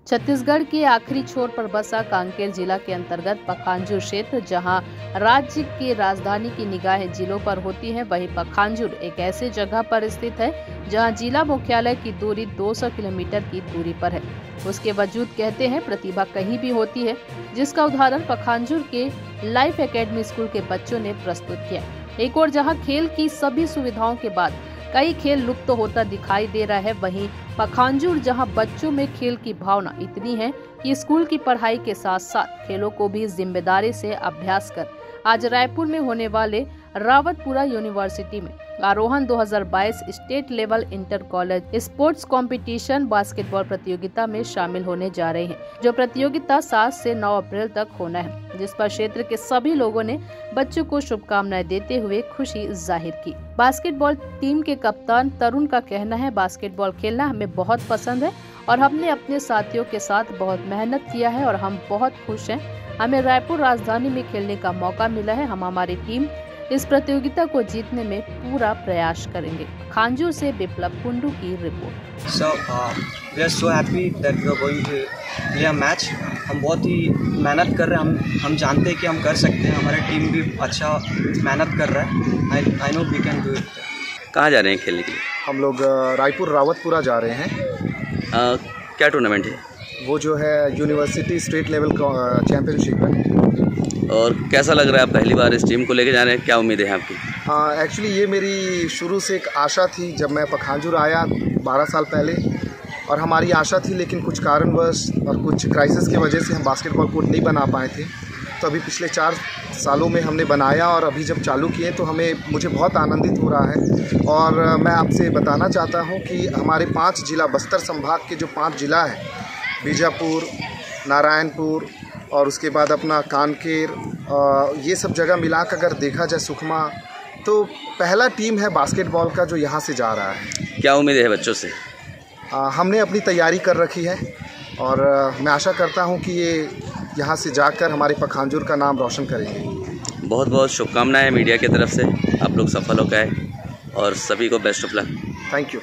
छत्तीसगढ़ के आखिरी छोर पर बसा कांकेर जिला के अंतर्गत पखांजूर क्षेत्र, जहां राज्य की राजधानी की निगाहें जिलों पर होती हैं, वहीं पखांजूर एक ऐसी जगह पर स्थित है जहां जिला मुख्यालय की दूरी 200 किलोमीटर की दूरी पर है। उसके वजूद कहते हैं प्रतिभा कहीं भी होती है, जिसका उदाहरण पखांजूर के लाइफ एकेडमी स्कूल के बच्चों ने प्रस्तुत किया। एक और जहां खेल की सभी सुविधाओं के बाद कई खेल लुप्त होता दिखाई दे रहा है, वहीं पखांजूर जहां बच्चों में खेल की भावना इतनी है कि स्कूल की पढ़ाई के साथ साथ खेलों को भी जिम्मेदारी से अभ्यास कर आज रायपुर में होने वाले रावतपुरा यूनिवर्सिटी में आरोहण 2022 state level inter college sports competition basketball प्रतियोगिता में शामिल होने जा रहे हैं, जो प्रतियोगिता 7 से 9 अप्रैल तक होना है, जिस पर क्षेत्र के सभी लोगों ने बच्चों को शुभकामनाएं देते हुए खुशी जाहिर की। बास्केटबॉल टीम के कप्तान तरुण का कहना है, बास्केटबॉल खेलना हमें बहुत पसंद है और हमने अपने साथियों के साथ बहुत मेहनत किया है और हम बहुत खुश हैं। हमें रायपुर राजधानी में खेलने का मौका मिला है। हम हमारी टीम इस प्रतियोगिता को जीतने में पूरा प्रयास करेंगे। खांजूर से विप्लव कुंडू की रिपोर्ट। We are so happy that we are going to play a match. हम बहुत ही मेहनत कर रहे हैं, हम जानते हैं कि हम कर सकते हैं। हमारी टीम भी अच्छा मेहनत कर रहा है। I know we can do it. कहाँ जा रहे हैं खेलने के लिए? हम लोग रायपुर रावतपुरा जा रहे हैं। क्या टूर्नामेंट है? वो जो है यूनिवर्सिटी स्टेट लेवल चैम्पियनशिप है। और कैसा लग रहा है, आप पहली बार इस टीम को लेके जा रहे हैं, क्या उम्मीद है आपकी? एक्चुअली ये मेरी शुरू से एक आशा थी। जब मैं पखांजूर आया 12 साल पहले, और हमारी आशा थी, लेकिन कुछ कारणवश और कुछ क्राइसिस की वजह से हम बास्केटबॉल कोर्ट नहीं बना पाए थे। तो अभी पिछले 4 सालों में हमने बनाया और अभी जब चालू किए तो मुझे बहुत आनंदित हो रहा है। और मैं आपसे बताना चाहता हूँ कि हमारे 5 जिला, बस्तर संभाग के जो 5 जिला हैं, बीजापुर, नारायणपुर और उसके बाद अपना कांकेर, ये सब जगह मिला कर अगर देखा जाए सुकमा, तो पहला टीम है बास्केटबॉल का जो यहाँ से जा रहा है। क्या उम्मीद है बच्चों से? हमने अपनी तैयारी कर रखी है और मैं आशा करता हूँ कि ये यहाँ से जाकर हमारे पखांजूर का नाम रोशन करेंगे। बहुत बहुत शुभकामनाएं मीडिया की तरफ से, आप लोग सफल हो गए और सभी को best of luck. Thank you.